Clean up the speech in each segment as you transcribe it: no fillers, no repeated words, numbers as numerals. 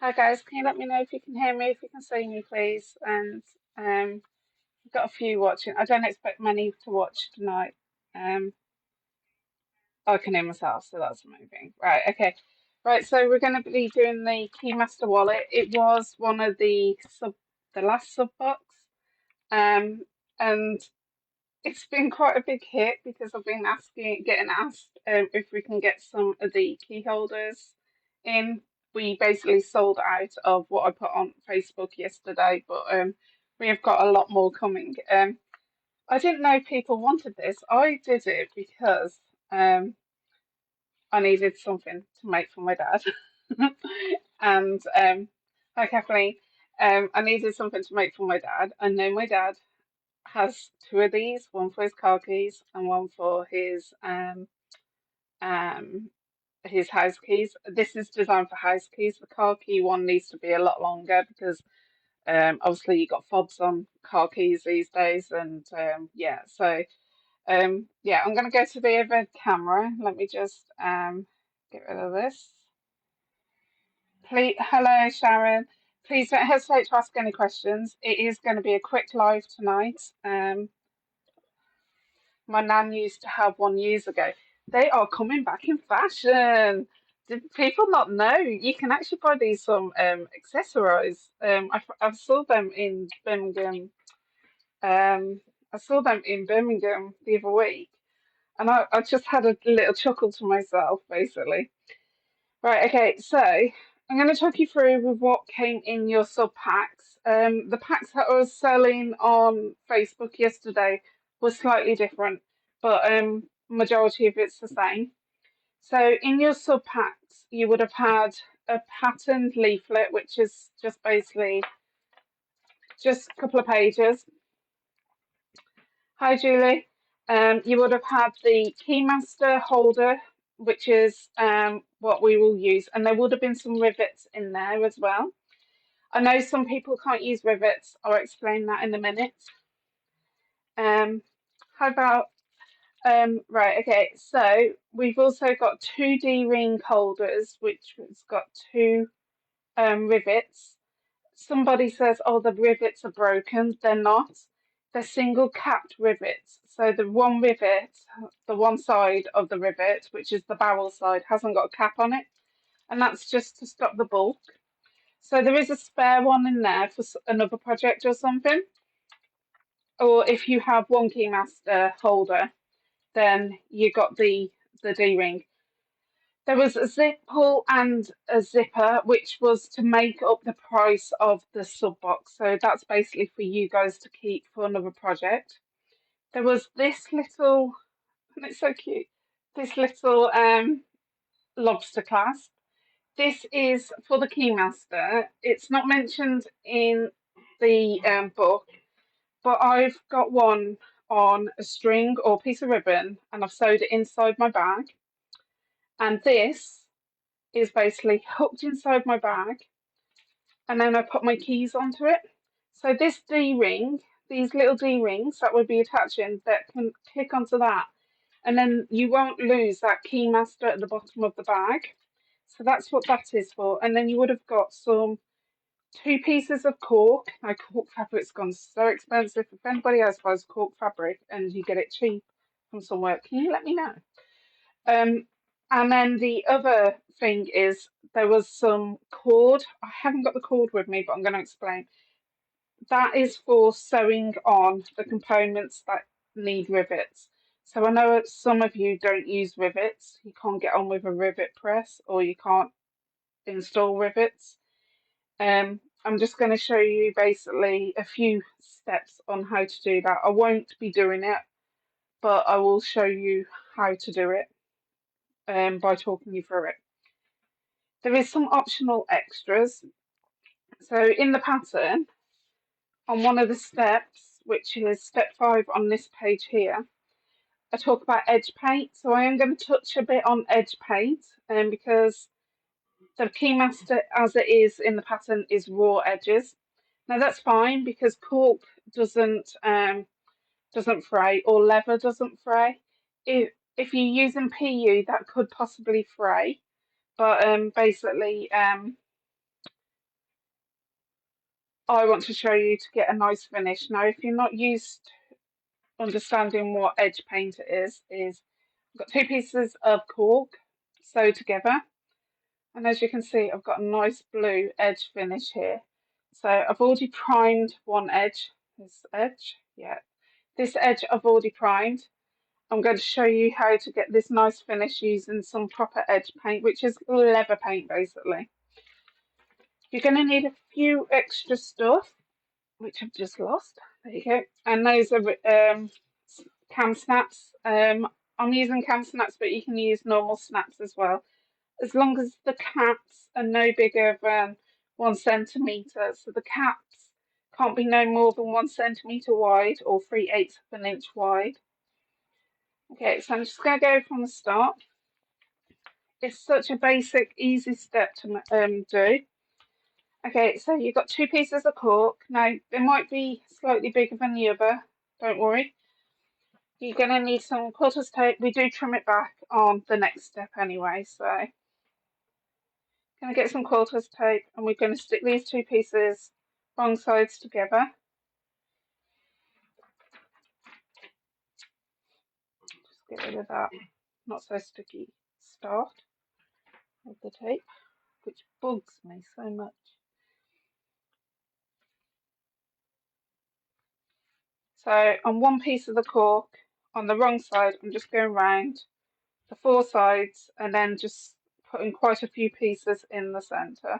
Hi guys, can you let me know if you can hear me, if you can see me, please? And we've got a few watching. I don't expect many to watch tonight. Um, I can hear myself, so that's moving. Right, okay. Right, so we're going to be doing the Keymaster wallet. It was one of the last sub box, and it's been quite a big hit because I've been getting asked if we can get some of the key holders in. We basically sold out of what I put on Facebook yesterday, but we have got a lot more coming. I didn't know people wanted this. I did it because um, I needed something to make for my dad, and hi Kathleen. I needed something to make for my dad. I know my dad has two of these, one for his car keys and one for um his house keys. This is designed for house keys. The car key one needs to be a lot longer because obviously you got fobs on car keys these days, and yeah, so yeah, I'm gonna go to the overhead camera. Let me just get rid of this. Please, hello Sharon. Please don't hesitate to ask any questions. It is going to be a quick live tonight. My nan used to have one years ago. They are coming back in fashion. Did people not know? You can actually buy these from accessorize. I saw them in Birmingham. I saw them in Birmingham the other week, and I just had a little chuckle to myself, basically. Right, okay, so I'm going to talk you through with what came in your sub packs. The packs that I was selling on Facebook yesterday was slightly different, but majority of it's the same. So in your sub packs, you would have had a patterned leaflet, which is just basically just a couple of pages. Hi, Julie. You would have had the Keymaster holder, which is what we will use, and there would have been some rivets in there as well. I know some people can't use rivets. I'll explain that in a minute. How about right, okay, so we've also got two D-ring holders, which has got two rivets. Somebody says, oh, the rivets are broken. They're not. They're single capped rivets. So the one rivet, the one side of the rivet, which is the barrel side, hasn't got a cap on it. And that's just to stop the bulk. So there is a spare one in there for another project or something. Or if you have one Keymaster holder, then you got the D-ring. There was a zip pull and a zipper, which was to make up the price of the sub box. So that's basically for you guys to keep for another project. There was this little, and it's so cute, this little lobster clasp. This is for the Keymaster. It's not mentioned in the book, but I've got one on a string or piece of ribbon, and I've sewed it inside my bag. And this is basically hooked inside my bag, and then I put my keys onto it. So this D-ring, these little D-rings that would be attaching, that can click onto that, and then you won't lose that Keymaster at the bottom of the bag. So that's what that is for. And then you would have got some two pieces of cork. Now cork fabric's gone so expensive. If anybody else buys cork fabric and you get it cheap from somewhere, can you let me know? Um, and then the other thing is there was some cord. I haven't got the cord with me, but I'm going to explain. That is for sewing on the components that need rivets. So I know some of you don't use rivets. You can't get on with a rivet press or you can't install rivets. I'm just going to show you basically a few steps on how to do that. I won't be doing it, but I will show you how to do it by talking you through it. There is some optional extras. So in the pattern, on one of the steps, which is step 5 on this page here, I talk about edge paint. So I am going to touch a bit on edge paint because the Keymaster as it is in the pattern is raw edges. Now that's fine because cork doesn't fray or leather doesn't fray. If you're using PU, that could possibly fray, but basically I want to show you to get a nice finish. Now, if you're not used to understanding what edge paint is I've got two pieces of cork sewed together, and as you can see, I've got a nice blue edge finish here. So I've already primed one edge. This edge, yeah, this edge I've already primed. I'm going to show you how to get this nice finish using some proper edge paint, which is leather paint basically. You're going to need a few extra stuff, which I've just lost. There you go. And those are cam snaps. I'm using cam snaps, but you can use normal snaps as well, as long as the caps are no bigger than 1 centimetre. So the caps can't be no more than 1 centimetre wide or 3/8 of an inch wide. Okay, so I'm just going to go from the start. It's such a basic, easy step to do. Okay, so you've got two pieces of cork. Now, they might be slightly bigger than the other. Don't worry. You're going to need some quarters tape. We do trim it back on the next step anyway, so going to get some quarters tape and we're going to stick these two pieces wrong sides together. Just get rid of that not so sticky start of the tape, which bugs me so much. So on one piece of the cork, on the wrong side, I'm just going round the four sides and then just putting quite a few pieces in the centre.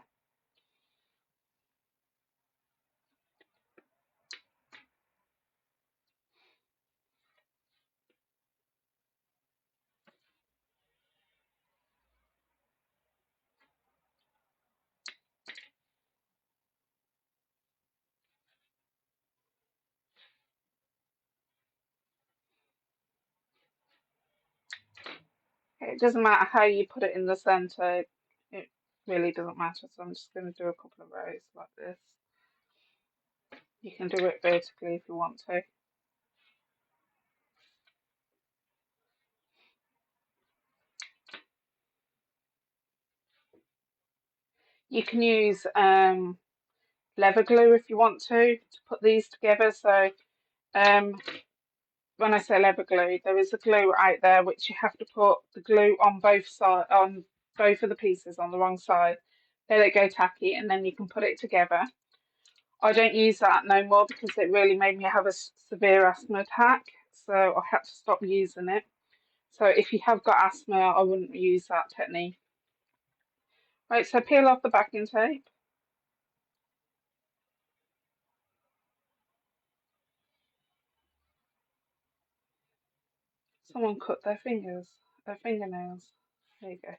It doesn't matter how you put it in the centre, it really doesn't matter. So I'm just going to do a couple of rows like this. You can do it vertically if you want to. You can use leather glue if you want to put these together. So when I say leather glue, there is a glue out there which you have to put the glue on both sides, on both of the pieces on the wrong side. They let go tacky, and then you can put it together. I don't use that no more because it really made me have a severe asthma attack, so I had to stop using it. So if you have got asthma, I wouldn't use that technique. Right, so peel off the backing tape. Someone cut their fingernails. There you go.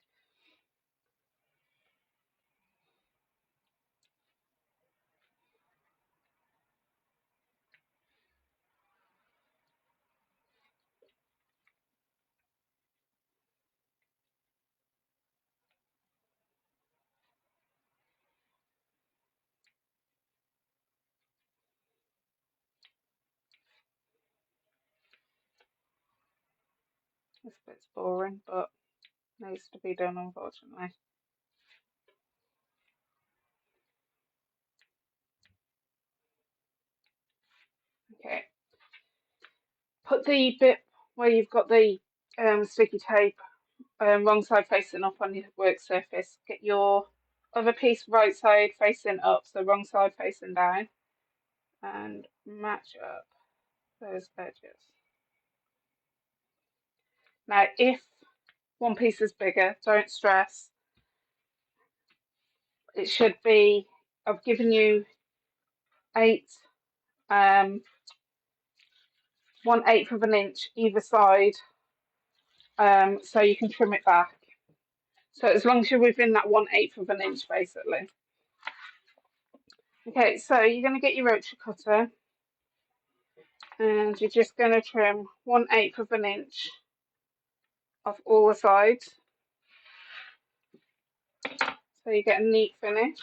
This bit's boring, but needs to be done, unfortunately. Okay. Put the bit where you've got the sticky tape wrong side facing up on your work surface. Get your other piece right side facing up, so wrong side facing down, and match up those edges. Now, if one piece is bigger, don't stress. It should be, I've given you 8, 1/8 of an inch either side, so you can trim it back. So as long as you're within that 1/8 of an inch, basically. Okay, so you're going to get your roach cutter, and you're just going to trim 1/8 of an inch off all the sides, so you get a neat finish.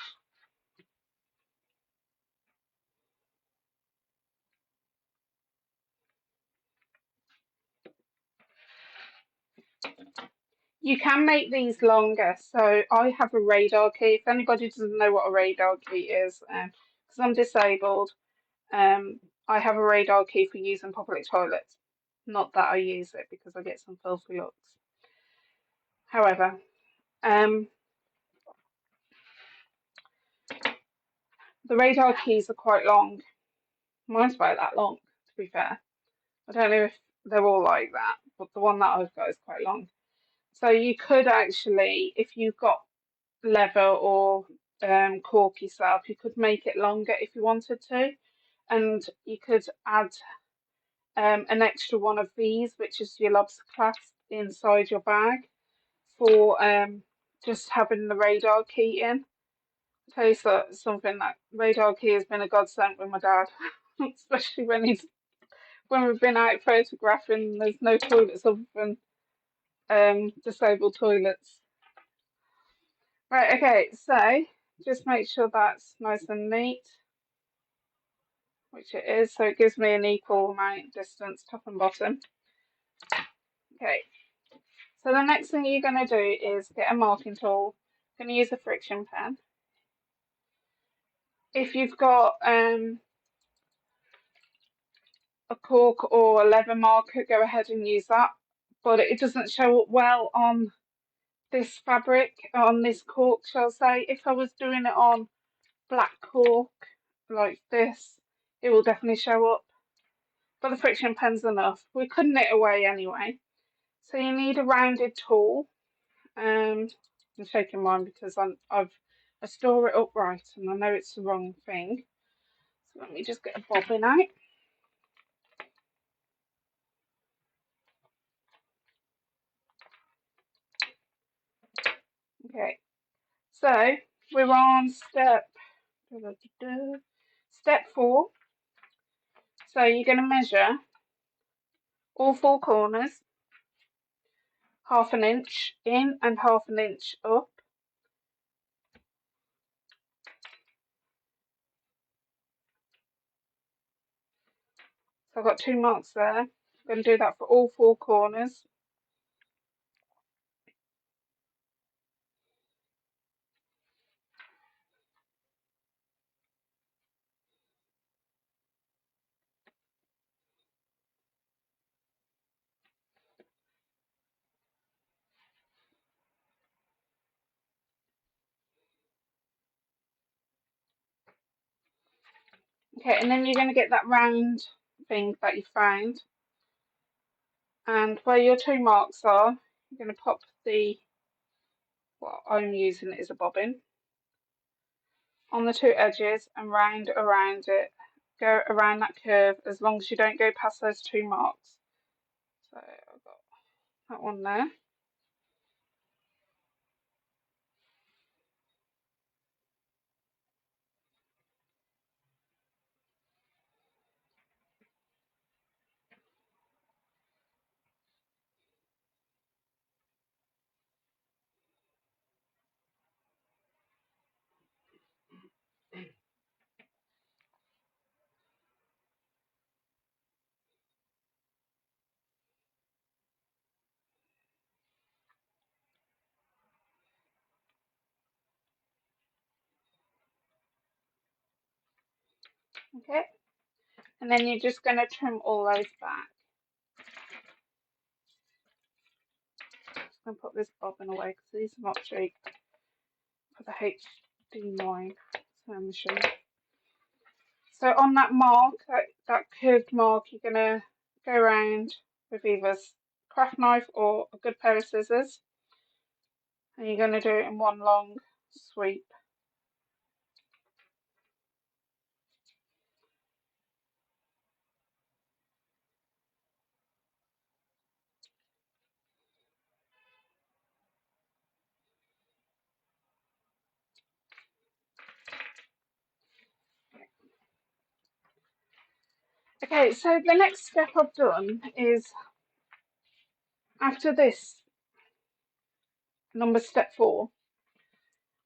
You can make these longer, so I have a radar key. If anybody doesn't know what a radar key is, because I'm disabled, I have a radar key for using public toilets. Not that I use it because I get some filthy looks. However, the radar keys are quite long. Mine's about that long, to be fair. I don't know if they're all like that, but the one that I've got is quite long. So you could actually, if you've got leather or cork yourself, you could make it longer if you wanted to, and you could add an extra one of these, which is your lobster clasp inside your bag for just having the radar key in. I'll tell you something, that radar key has been a godsend with my dad, especially when we've been out photographing. There's no toilets other than disabled toilets. Right, okay, so just make sure that's nice and neat, which it is, so it gives me an equal amount distance, top and bottom. Okay, so the next thing you're going to do is get a marking tool. I'm going to use a friction pen. If you've got a cork or a leather marker, go ahead and use that, but it doesn't show up well on this fabric, on this cork, shall I say. If I was doing it on black cork like this, it will definitely show up, but the friction pen's enough. We're cutting it away anyway. So you need a rounded tool. I'm shaking mine because I store it upright and I know it's the wrong thing. So let me just get a bobbin out. Okay, so we're on step 4. So you're going to measure all 4 corners, 1/2 inch in and 1/2 inch up. So I've got 2 marks there. I'm going to do that for all 4 corners. Okay, and then you're going to get that round thing that you found. And where your 2 marks are, you're going to pop what I'm using is a bobbin, on the 2 edges and round around it. Go around that curve as long as you don't go past those 2 marks. So I've got that one there. Okay, and then you're just going to trim all those back. Just going to put this bobbin away because these are not cheap for the HD9 sewing machine. So on that mark, that curved mark, you're going to go around with either craft knife or a good pair of scissors, and you're going to do it in one long sweep. Okay, so the next step I've done is, after this, step 4,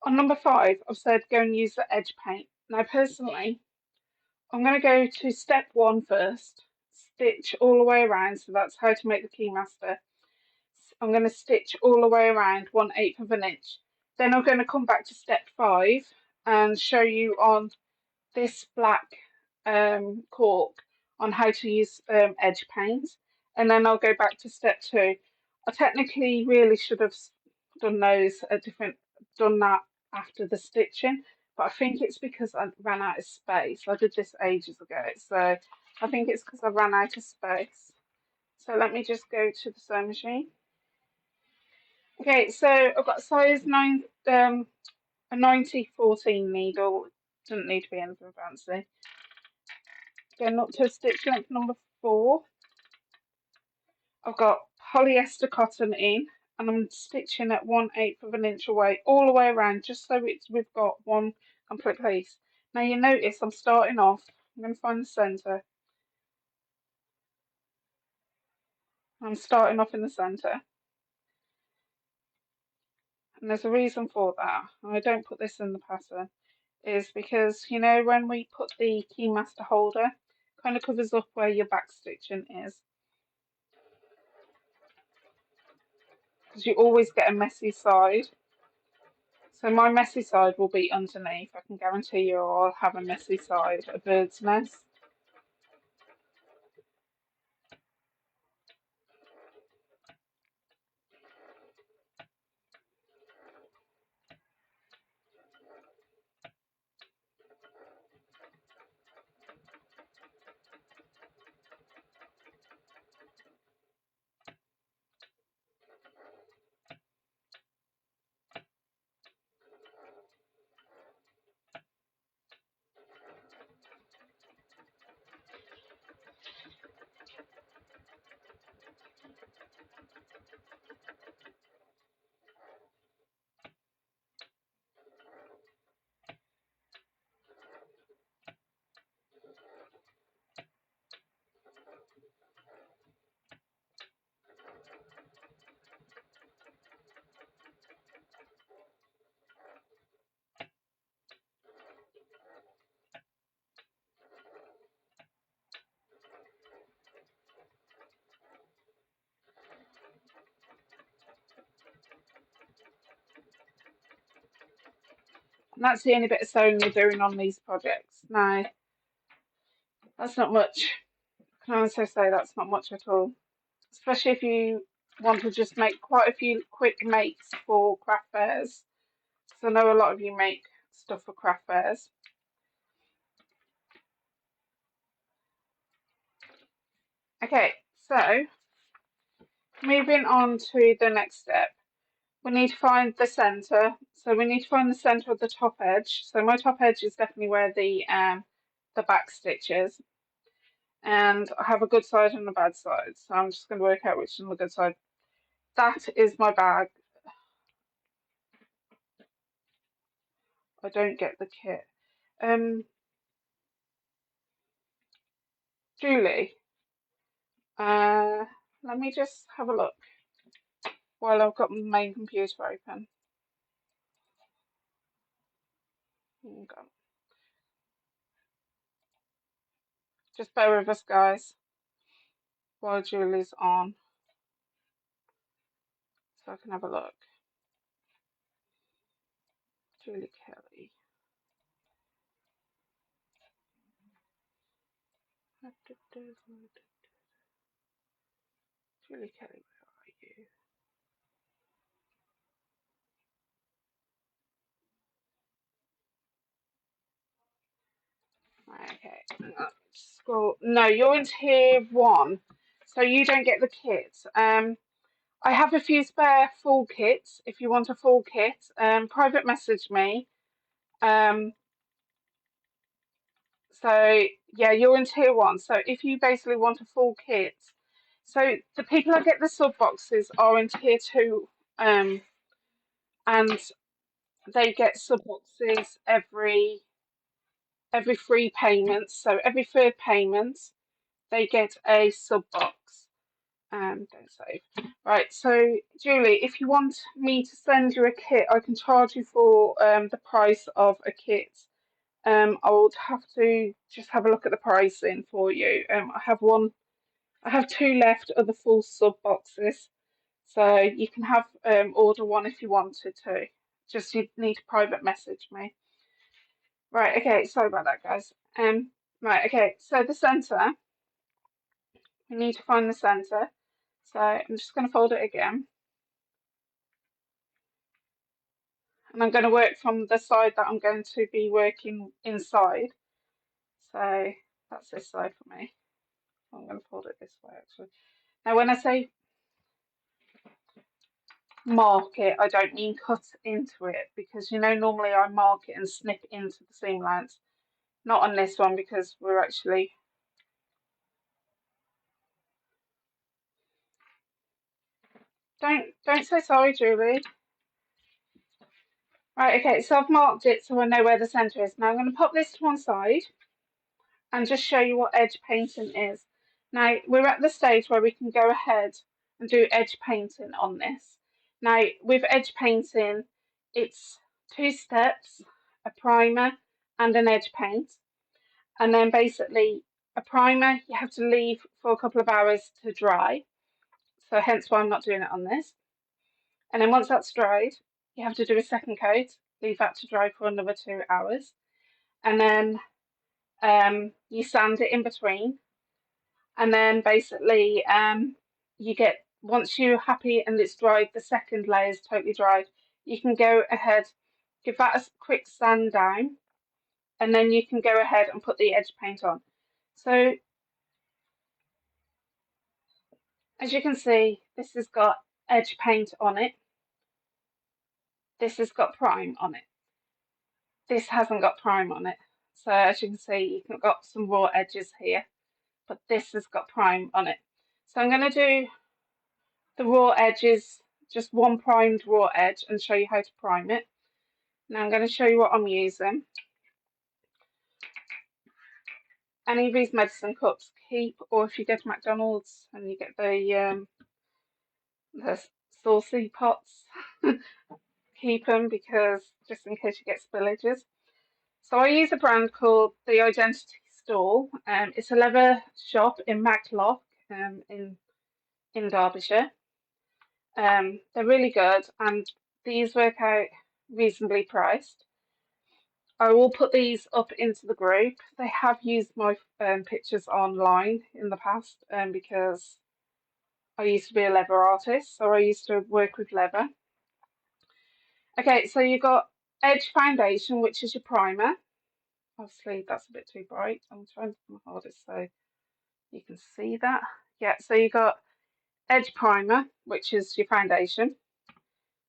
on number 5, I've said go and use the edge paint. Now, personally, I'm going to go to step 1 first, stitch all the way around, so that's how to make the keymaster. I'm going to stitch all the way around 1/8 of an inch. Then I'm going to come back to step 5 and show you on this black cork on how to use edge paint, and then I'll go back to step two. I technically really should have done those at different, done that after the stitching, but I think it's because I ran out of space. I did this ages ago, so I think it's because I ran out of space. So let me just go to the sewing machine. Okay, so I've got size 9, a 90/14 needle. Doesn't need to be anything fancy. Going up to stitch length number 4. I've got polyester cotton in, and I'm stitching at 1/8 of an inch away, all the way around, just so we've got one complete piece. Now you notice I'm starting off. I'm going to find the centre. I'm starting off in the centre, and there's a reason for that. And I don't put this in the pattern, is because you know when we put the keymaster holder, kind of covers up where your back stitching is, because you always get a messy side. So my messy side will be underneath. I can guarantee you I'll have a messy side, a bird's nest. And that's the only bit of sewing we're doing on these projects. Now, that's not much. I can honestly say that's not much at all. Especially if you want to just make quite a few quick makes for craft fairs. So I know a lot of you make stuff for craft fairs. Okay, so moving on to the next step. We need to find the centre. So we need to find the centre of the top edge. So my top edge is definitely where the back stitch is. And I have a good side and a bad side. So I'm just going to work out which is the good side. That is my bag. I don't get the kit. Julie, let me just have a look while I've got my main computer open. Okay. Just bear with us, guys, while Julie's on, so I can have a look. Julie Kelly. Julie Kelly, where are you? Okay, scroll. No, you're in tier 1, so you don't get the kit. I have a few spare full kits. If you want a full kit, private message me. So yeah, you're in tier 1. So if you basically want a full kit, so the people that get the sub boxes are in tier 2, and they get sub boxes every 3 payments. So every 3rd payment, they get a sub box. Don't save. Right, so Julie, if you want me to send you a kit, I can charge you for the price of a kit. I would have to just have a look at the pricing for you. I have 2 left of the full sub boxes, so you can have order one if you wanted to. Just you need to private message me. Right, okay, sorry about that, guys. Right, okay, so the centre, we need to find the centre. So I'm just going to fold it again, and I'm going to work from the side that I'm going to be working inside. So that's this side for me. I'm going to fold it this way, actually. Now, when I say mark it, I don't mean cut into it, because you know normally I mark it and snip into the seam length. Not on this one, because we're actually... Don't say sorry, Julie. Right, okay, so I've marked it so I know where the centre is. Now I'm going to pop this to one side and just show you what edge painting is. Now we're at the stage where we can go ahead and do edge painting on this. Now with edge painting, it's 2 steps, a primer and an edge paint. And then basically a primer you have to leave for a couple of hours to dry. So hence why I'm not doing it on this. And then once that's dried, you have to do a second coat, leave that to dry for another 2 hours. And then you sand it in between, and then basically you get, once you're happy and it's dried, the second layer is totally dried, you can go ahead, give that a quick sand down, and then you can go ahead and put the edge paint on. So as you can see, this has got edge paint on it, this has got prime on it, this hasn't got prime on it. So as you can see, you've got some raw edges here, but this has got prime on it. So I'm going to do the raw edges, just one primed raw edge, and show you how to prime it. Now I'm going to show you what I'm using. Any of these medicine cups keep, or if you go to McDonald's and you get the saucy pots, keep them, because just in case you get spillages. So I use a brand called the Identity Store. It's a leather shop in Matlock, in Derbyshire. They're really good, and these work out reasonably priced. I will put these up into the group. They have used my pictures online in the past, because I used to be a leather artist, so I used to work with leather. Okay, so you've got Edge Foundation, which is your primer. Obviously, that's a bit too bright. I'm trying to do my hardest so you can see that. Yeah, so you've got Edge Primer, which is your foundation,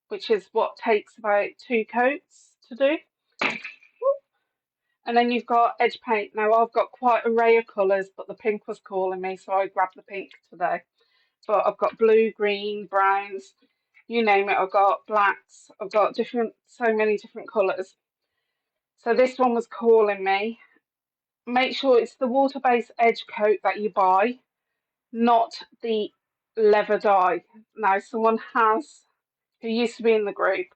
which is what takes about 2 coats to do. And then you've got edge paint. Now I've got quite an array of colours, but the pink was calling me, so I grabbed the pink today. But I've got blue, green, browns, you name it. I've got blacks. I've got so many different colours. So this one was calling me. Make sure it's the water-based edge coat that you buy, not the leather dye. Now someone who used to be in the group,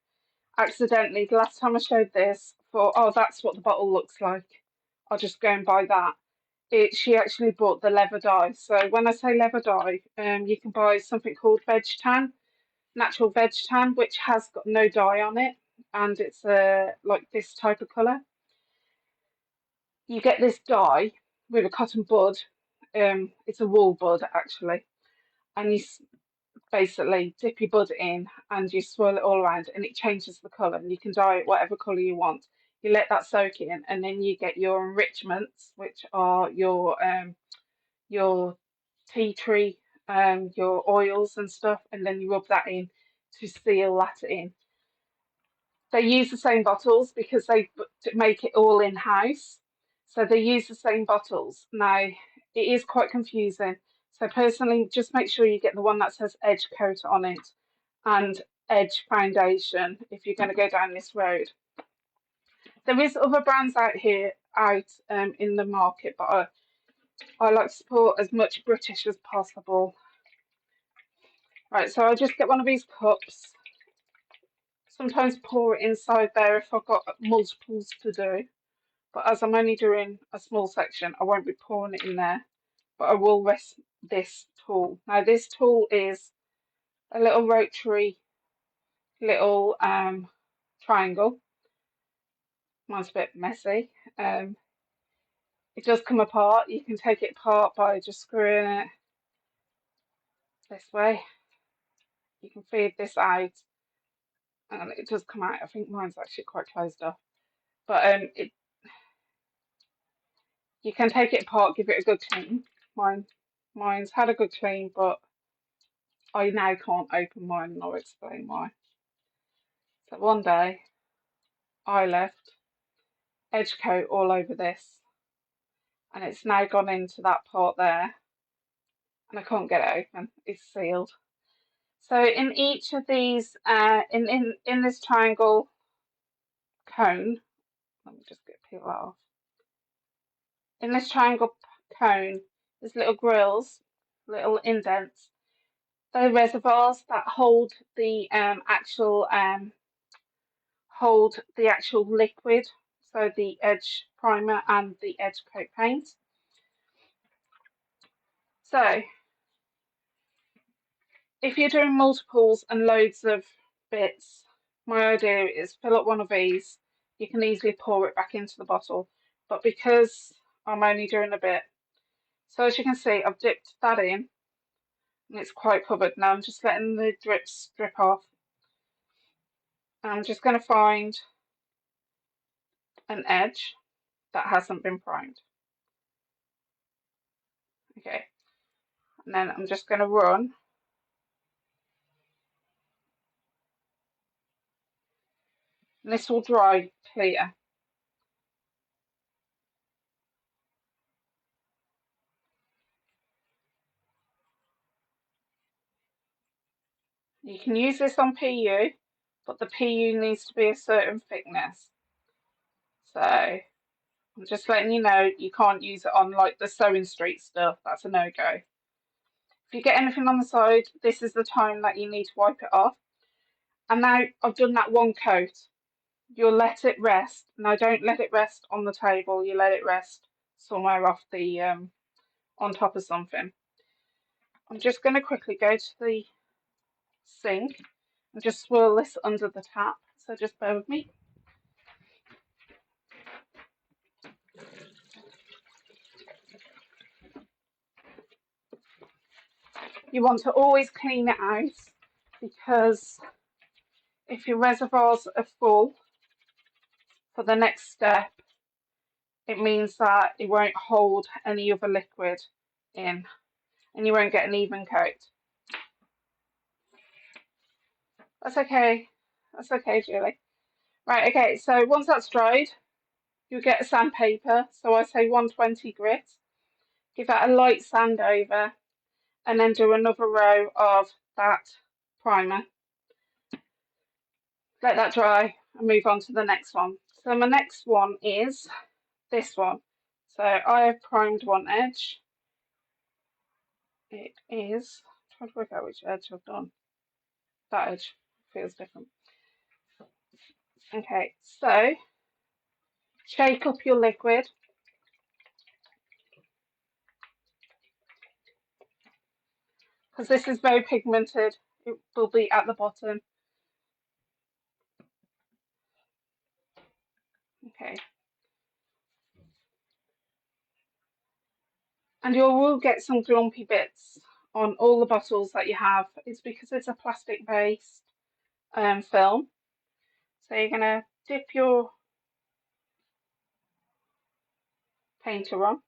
accidentally, the last time I showed this, thought, oh, that's what the bottle looks like, I'll just go and buy that. She actually bought the leather dye. So when I say leather dye, you can buy something called veg tan, natural veg tan, which has got no dye on it, and it's like this type of colour. You get this dye with a cotton bud. It's a wool bud actually, and you basically dip your bud in and you swirl it all around, and it changes the colour, and you can dye it whatever colour you want. You let that soak in, and then you get your enrichments, which are your tea tree, your oils and stuff, and then you rub that in to seal that in. They use the same bottles because they make it all in house, so they use the same bottles. Now it is quite confusing, so personally just make sure you get the one that says edge coat on it and edge foundation if you're going to go down this road. There is other brands out in the market, but I like to support as much British as possible. Right, so I'll just get one of these cups. Sometimes pour it inside there if I've got multiples to do. But as I'm only doing a small section, I won't be pouring it in there. But I will rest this tool. Now this tool is a little rotary little triangle. Mine's a bit messy. It does come apart. You can take it apart by just screwing it this way. You can feed this out and it does come out. I think mine's actually quite closed off. But you can take it apart, give it a good clean. Mine's had a good clean, but I now can't open mine and I'll explain why. So one day I left edge coat all over this and it's now gone into that part there and I can't get it open. It's sealed. So in each of these, in this triangle cone, let me just peel that off. In this triangle cone, there's little grills, little indents. They're reservoirs that hold the actual liquid, so the edge primer and the edge coat paint. So if you're doing multiples and loads of bits, my idea is fill up one of these. You can easily pour it back into the bottle, but because I'm only doing a bit, so as you can see, I've dipped that in and it's quite covered. Now I'm just letting the drips drip off. I'm just going to find an edge that hasn't been primed. Okay, and then I'm just going to run. And this will dry clear. You can use this on PU, but the PU needs to be a certain thickness. So I'm just letting you know you can't use it on like the Sewing Street stuff. That's a no-go. If you get anything on the side, this is the time that you need to wipe it off. And now I've done that one coat. You'll let it rest. Now don't let it rest on the table. You let it rest somewhere off the on top of something. I'm just going to quickly go to the sink and just swirl this under the tap. So just bear with me. You want to always clean it out because if your reservoirs are full for the next step, it means that it won't hold any other liquid in and you won't get an even coat. That's okay. That's okay, Julie. Right, okay, so once that's dried, you'll get a sandpaper. So I say 120 grit. Give that a light sand over and then do another row of that primer. Let that dry and move on to the next one. So my next one is this one. So I have primed one edge. It is, I'm trying to work out which edge I've done. That edge feels different. Okay, so shake up your liquid. Because this is very pigmented, it will be at the bottom. Okay. And you will get some grumpy bits on all the bottles that you have. It's because it's a plastic based film. So you're going to dip your painter on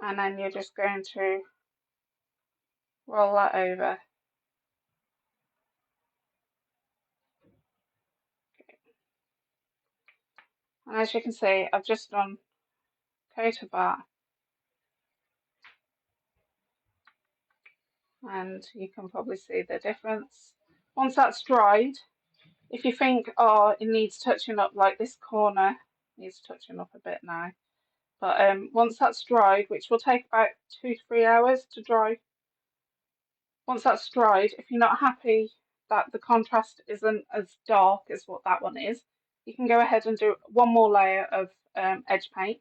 and then you're just going to roll that over. Okay. And as you can see, I've just done a coat of that. And you can probably see the difference. Once that's dried, if you think, oh, it needs touching up, like this corner needs touching up a bit now. But once that's dried, which will take about 2 to 3 hours to dry, once that's dried, if you're not happy that the contrast isn't as dark as what that one is, you can go ahead and do one more layer of edge paint.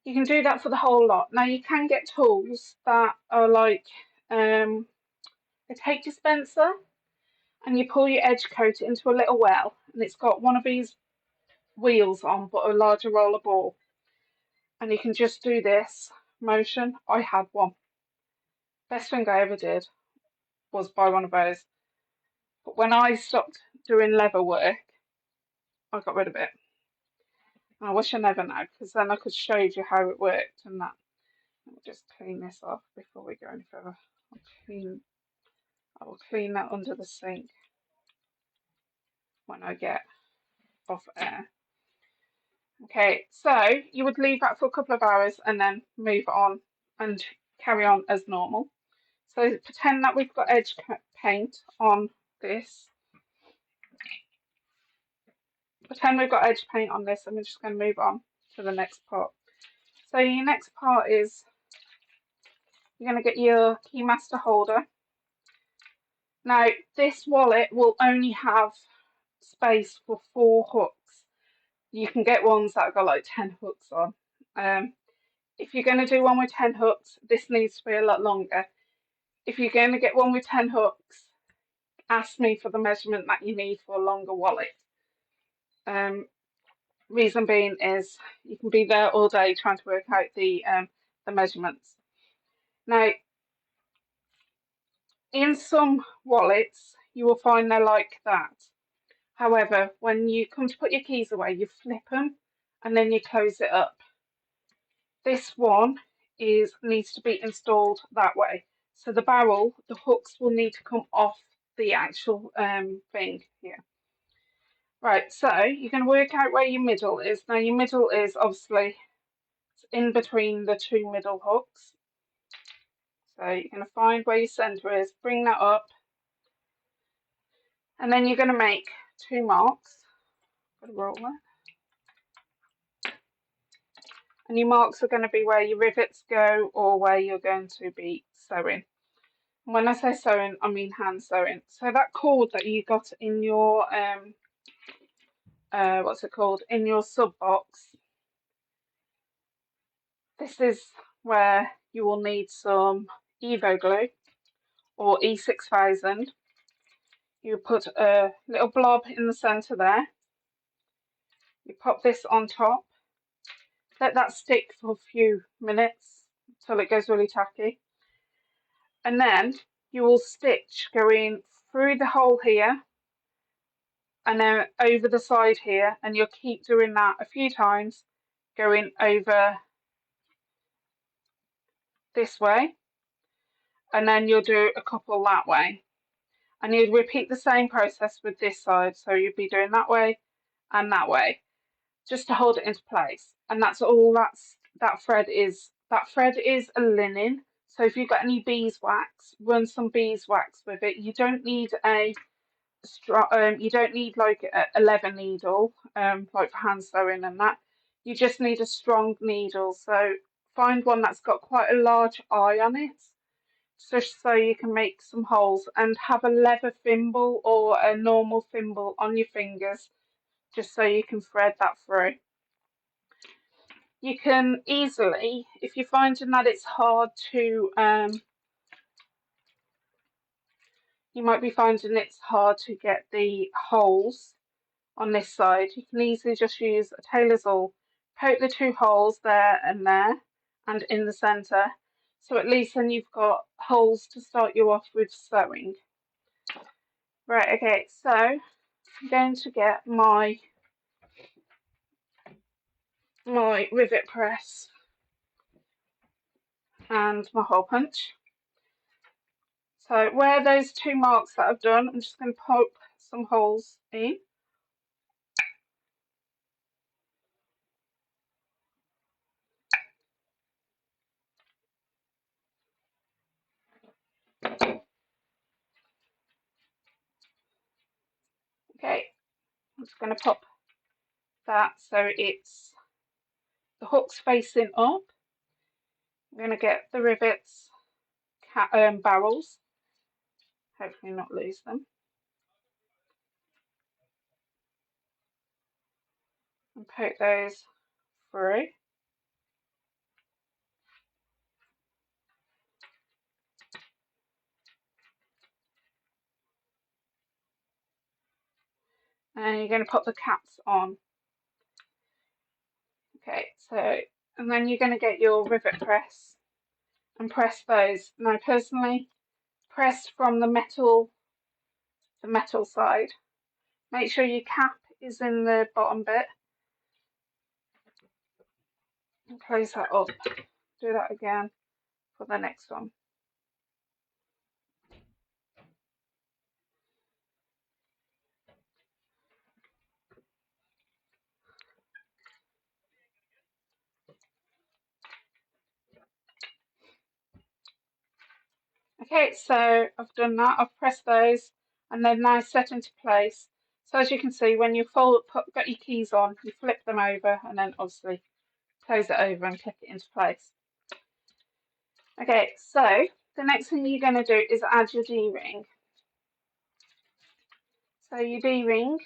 You can do that for the whole lot. Now you can get tools that are like a tape dispenser and you pull your edge coat into a little well and it's got one of these wheels on, but a larger roller ball. And you can just do this motion. I had one. Best thing I ever did was buy one of those. But when I stopped doing leather work, I got rid of it. And I wish I never know, because then I could show you how it worked and that. Let me just clean this off before we go any further. I will clean that under the sink when I get off air. Okay, so you would leave that for a couple of hours and then move on and carry on as normal. So pretend that we've got edge paint on this. Pretend we've got edge paint on this, and we're just going to move on to the next part. So your next part is you're going to get your keymaster holder. Now this wallet will only have space for 4 hooks. You can get ones that have got like 10 hooks on. If you're going to do one with 10 hooks, this needs to be a lot longer. If you're going to get one with 10 hooks, ask me for the measurement that you need for a longer wallet. Reason being is you can be there all day trying to work out the measurements. Now, in some wallets, you will find they're like that. However, when you come to put your keys away, you flip them and then you close it up. This one needs to be installed that way. So the barrel, the hooks will need to come off the actual thing here. Right, so you're going to work out where your middle is. Now your middle is obviously in between the 2 middle hooks. So you're going to find where your centre is, bring that up, and then you're going to make 2 marks. Got a roller. And your marks are going to be where your rivets go or where you're going to be sewing. And when I say sewing, I mean hand sewing. So that cord that you got in your what's it called, in your sub box, this is where you will need some Evo glue or E6000. You put a little blob in the centre there. You pop this on top. Let that stick for a few minutes until it goes really tacky. And then you will stitch going through the hole here and then over the side here, and you'll keep doing that a few times, going over this way, and then you'll do a couple that way, and you'd repeat the same process with this side. So you'd be doing that way and that way just to hold it into place. And that's all that thread is. That thread is a linen, so if you've got any beeswax, run some beeswax with it. You don't need you don't need like a leather needle, like for hand sewing and that. You just need a strong needle. So find one that's got quite a large eye on it, just so you can make some holes, and have a leather thimble or a normal thimble on your fingers, just so you can thread that through. You can easily, if you're finding that it's hard to, you might be finding it's hard to get the holes on this side, you can easily just use a tailor's awl, poke the 2 holes there and in the centre, so at least then you've got holes to start you off with sewing. Right, okay, so I'm going to get my rivet press and my hole punch. So where those 2 marks that I've done, I'm just going to poke some holes in. Okay, I'm just going to pop that so it's the hook's facing up. I'm going to get the rivets barrels, hopefully not lose them, and poke those through. and you're going to put the caps on. Okay, so, and then you're going to get your rivet press and press those. Now, personally, press from the metal side. Make sure your cap is in the bottom bit and close that up. Do that again for the next one. Okay, so I've done that. I've pressed those and they're now set into place. So as you can see, when you got your keys on, you flip them over and then obviously close it over and click it into place. Okay, so the next thing you're going to do is add your D-ring. So your D-ring.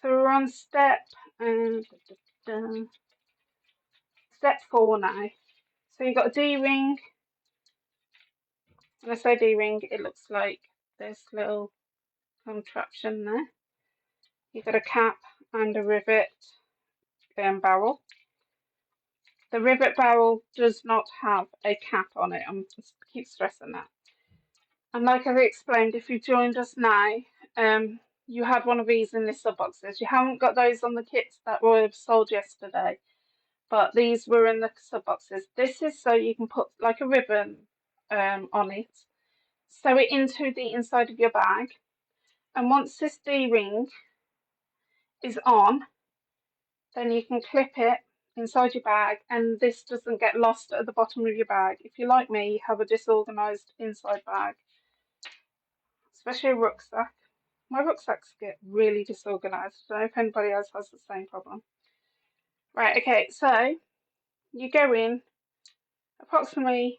So we're on step 4 now. So you've got a D-ring. When I say D-ring, it looks like this little contraption there. You've got a cap and a rivet barrel. The rivet barrel does not have a cap on it. I'm just keep stressing that. And like I explained, if you've joined us now, you had one of these in the sub boxes. You haven't got those on the kits that were sold yesterday, but these were in the sub boxes. This is so you can put like a ribbon on it, sew it into the inside of your bag, and once this D-ring is on, then you can clip it inside your bag and this doesn't get lost at the bottom of your bag. If you're like me, you have a disorganised inside bag, especially a rucksack. My rucksacks get really disorganised. I don't know if anybody else has the same problem. Right, okay, so you go in approximately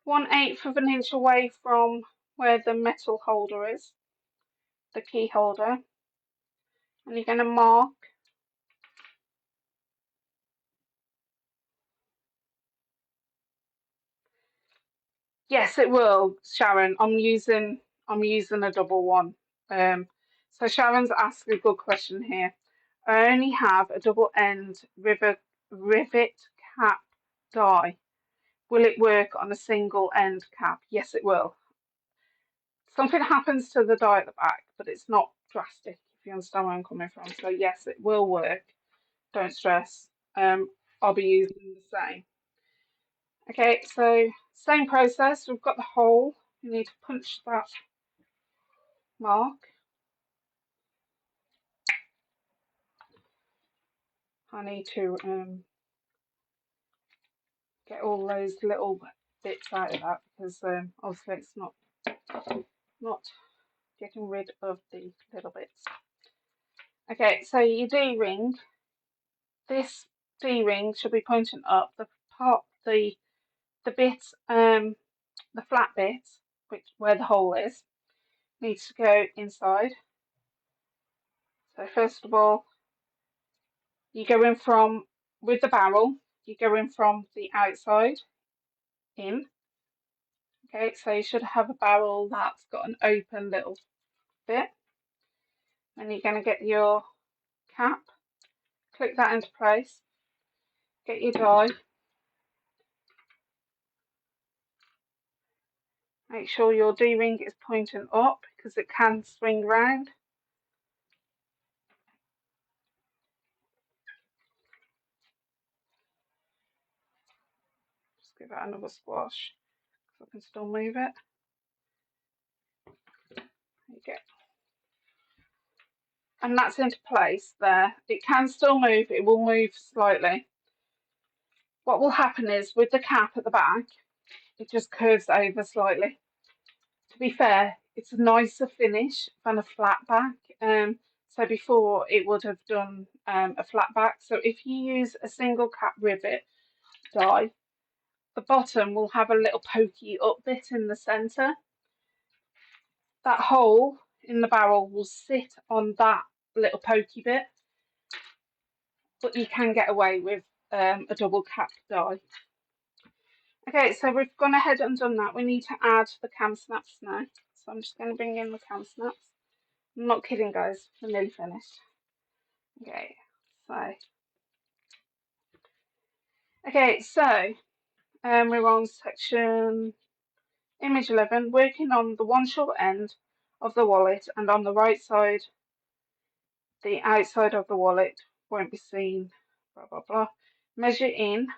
1/8 of an inch away from where the metal holder is, the key holder, and you're going to mark Yes, it will, Sharon. I'm using a double one. So Sharon's asked a good question here. I only have a double end rivet cap die. Will it work on a single end cap? Yes, it will. Something happens to the die at the back, but it's not drastic, if you understand where I'm coming from. So yes, it will work. Don't stress. I'll be using the same. Okay, so same process. We've got the hole. You need to punch that mark. I need to get all those little bits out of that because obviously it's not getting rid of the little bits. Okay, so your D-ring. This D-ring should be pointing up. The bit, the flat bit, where the hole is, needs to go inside. So first of all, you go in with the barrel, you go in from the outside in. Okay, so you should have a barrel that's got an open little bit. Then you're going to get your cap, click that into place, get your die. Make sure your D-ring is pointing up because it can swing round. Just give that another squash so I can still move it. There you go. And that's into place there. It can still move, it will move slightly. What will happen is with the cap at the back, it just curves over slightly. To be fair, it's a nicer finish than a flat back. So before it would have done a flat back. So if you use a single cap rivet die, the bottom will have a little pokey up bit in the centre. That hole in the barrel will sit on that little pokey bit, but you can get away with a double cap die. Okay, so we've gone ahead and done that. We need to add the cam snaps now. So I'm just going to bring in the cam snaps. I'm not kidding, guys. We're nearly finished. Okay, so we're on section image 11, working on the one short end of the wallet, and on the right side, the outside of the wallet won't be seen, blah, blah, blah. Measure in,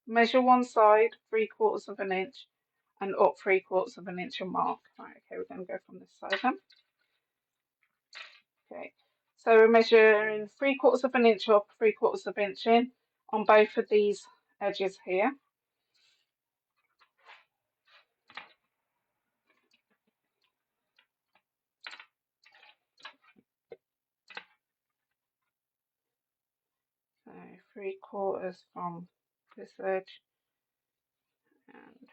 measure one side 3/4 of an inch, and up 3/4 of an inch and mark. Right, okay, we're going to go from this side then. Okay, so we're measuring 3/4 of an inch up, 3/4 of an inch in on both of these edges here. So 3/4 from this edge and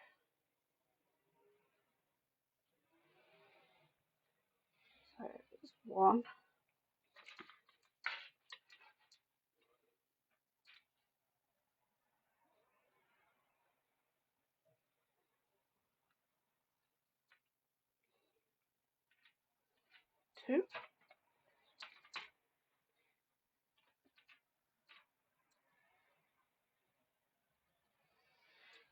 so it's 1. 2.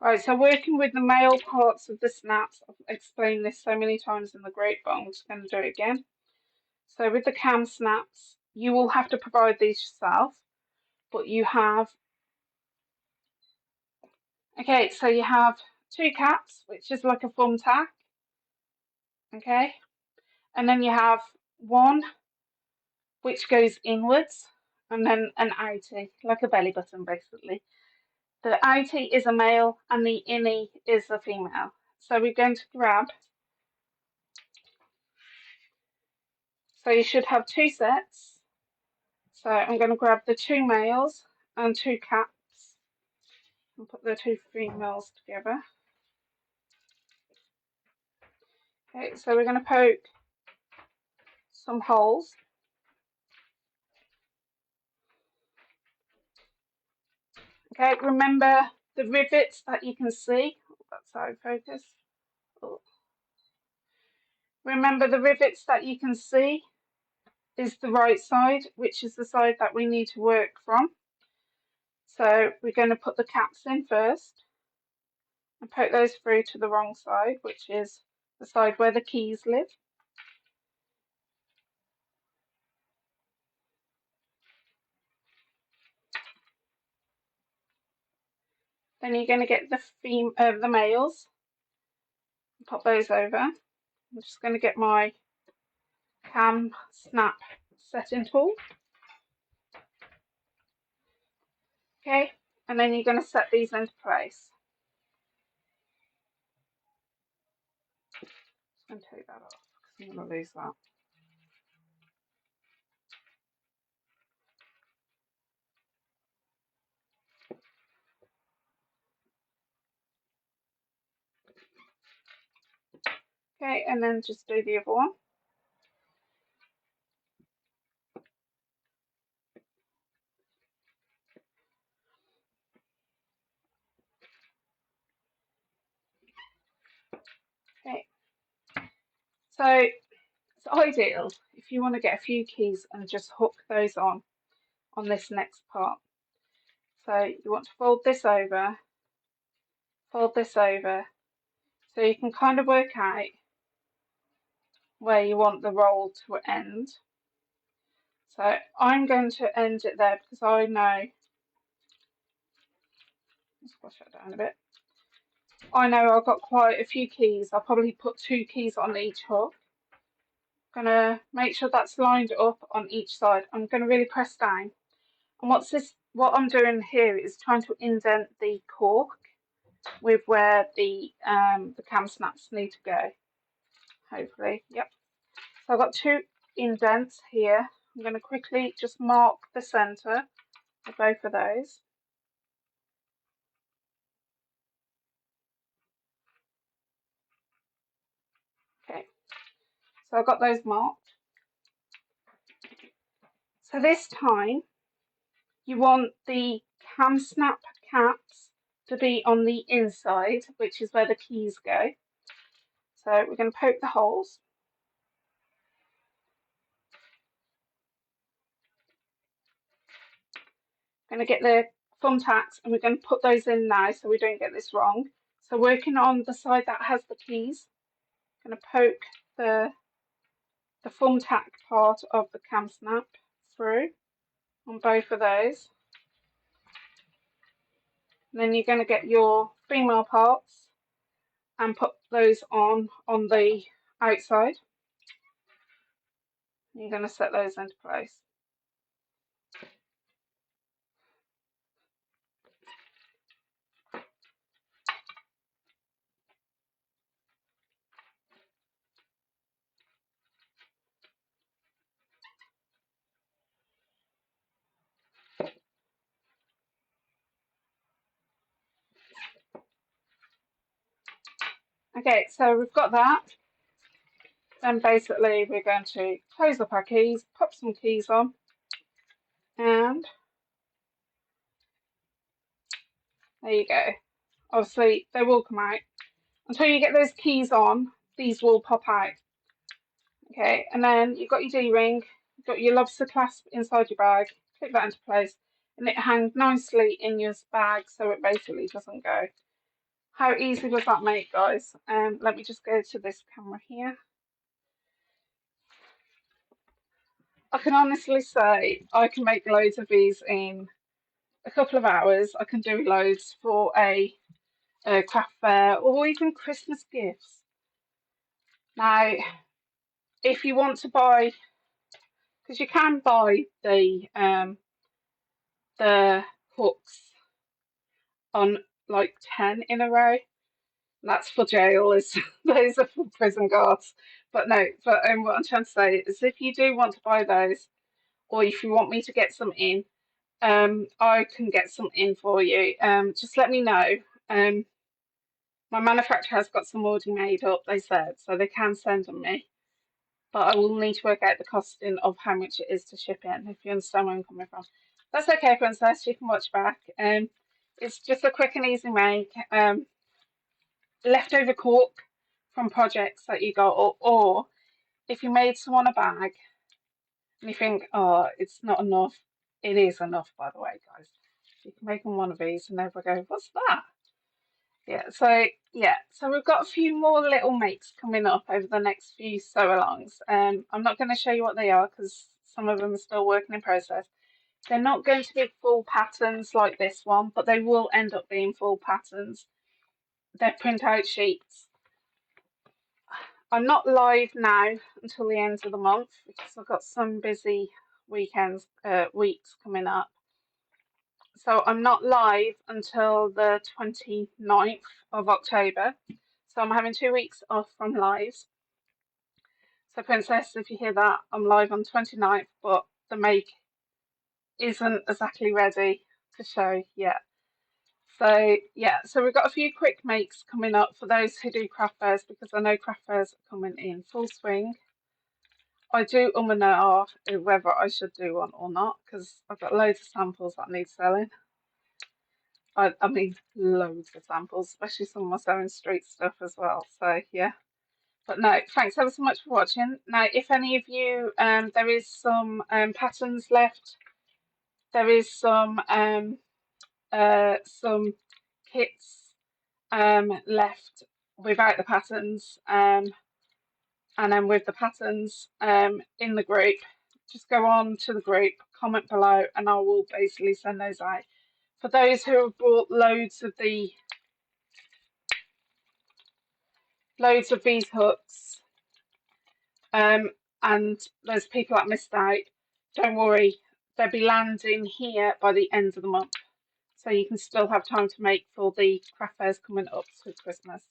Right, so working with the male parts of the snaps, I've explained this so many times in the grapevine, I'm just going to do it again. So with the cam snaps, you will have to provide these yourself, but you have, okay, so you have 2 caps, which is like a thumbtack, okay, and then you have one which goes inwards, and then an outie, like a belly button basically. The outie is a male and the innie is a female. So we're going to grab, so you should have 2 sets. So I'm going to grab the 2 males and 2 caps and put the 2 females together. Okay, so we're going to poke some holes. Okay, remember the rivets that you can see. That's out of focus. Oh. Remember the rivets that you can see is the right side, which is the side that we need to work from. So we're going to put the caps in first and poke those through to the wrong side, which is the side where the keys live. Then you're going to get the males, pop those over. I'm just going to get my cam snap setting tool. Okay, and then you're going to set these into place. Just going to take that off because I'm going to lose that. Okay, and then just do the other one. Okay, so it's ideal if you want to get a few keys and just hook those on this next part. So you want to fold this over, so you can kind of work out where you want the roll to end. So I'm going to end it there because I know, let's squash that down a bit. I know I've got quite a few keys. I'll probably put 2 keys on each hook. I'm going to make sure that's lined up on each side. I'm going to really press down. And what I'm doing here is trying to indent the cork with where the cam snaps need to go. Hopefully, yep. So I've got 2 indents here. I'm going to quickly just mark the centre of both of those. Okay, so I've got those marked. So this time you want the cam snap caps to be on the inside, which is where the keys go. So we're going to poke the holes. Going to get the thumbtacks and we're going to put those in now so we don't get this wrong. So working on the side that has the keys, I'm going to poke the thumbtack part of the cam snap through on both of those. And then you're going to get your female parts and put those on the outside. You're going to set those into place. Okay, so we've got that. Then basically we're going to close up our keys, pop some keys on, and there you go. Obviously they will come out. Until you get those keys on, these will pop out. Okay, and then you've got your D-ring, you've got your lobster clasp inside your bag, clip that into place, and it hangs nicely in your bag so it basically doesn't go. How easy was that make, guys? Let me just go to this camera here. I can honestly say I can make loads of these in a couple of hours. I can do loads for a craft fair or even Christmas gifts. Now, if you want to buy, because you can buy the hooks on like 10 in a row. That's for jail, is those are for prison guards. But no, but what I'm trying to say is if you do want to buy those, or if you want me to get some in, I can get some in for you. Just let me know. My manufacturer has got some already made up, they said, so they can send them me. But I will need to work out the costing of how much it is to ship in, if you understand where I'm coming from. That's okay, Princess, you can watch back. It's just a quick and easy make. Leftover cork from projects that you got, or if you made someone a bag and you think, oh, it's not enough, it is enough, by the way, guys. You can make them one of these and they'll go, what's that? So we've got a few more little makes coming up over the next few sew-alongs. I'm not going to show you what they are because some of them are still working in process. They're not going to be full patterns like this one, but they will end up being full patterns. They're print-out sheets. I'm not live now until the end of the month because I've got some busy weekends, weeks coming up. So I'm not live until the 29th of October. So I'm having 2 weeks off from lives. So Princess, if you hear that, I'm live on 29th, but the make isn't exactly ready to show yet. So yeah, so we've got a few quick makes coming up for those who do craft fairs because I know craft fairs are coming in full swing. I do and ah whether I should do one or not because I've got loads of samples that need selling. I mean, loads of samples, especially some of my sewing street stuff as well. So yeah, but no, thanks ever so much for watching. Now, if any of you, there is some patterns left. There is some kits left without the patterns, and then with the patterns in the group. Just go on to the group, comment below, and I will basically send those out. For those who have bought loads of these hooks, and there's people that missed out, don't worry, they'll be landing here by the end of the month. So you can still have time to make for the craft fairs coming up to Christmas.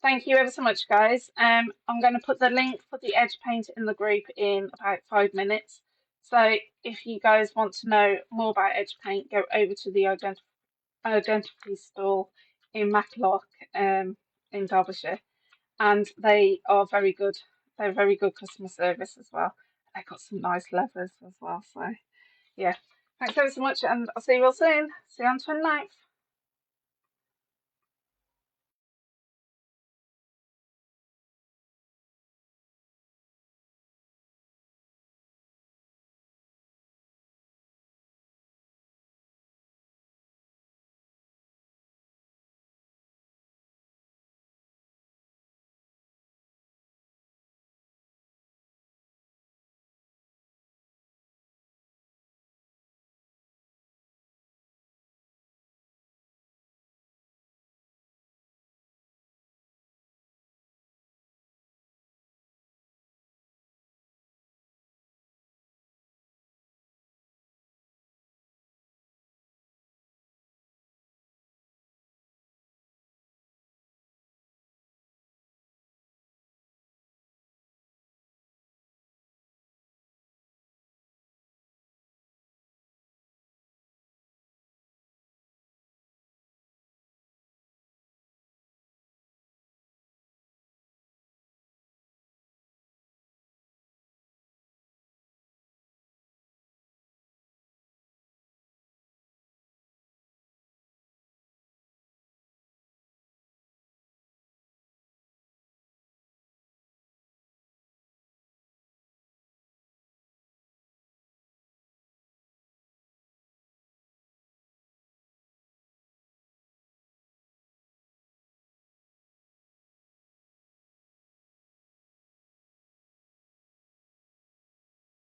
Thank you ever so much, guys. I'm going to put the link for the edge paint in the group in about 5 minutes. So if you guys want to know more about edge paint, go over to the Identity store in Matlock in Derbyshire, and they are very good. They're very good customer service as well. They've got some nice leathers as well. So yeah, thanks ever so much, and I'll see you all soon. See you on 29th.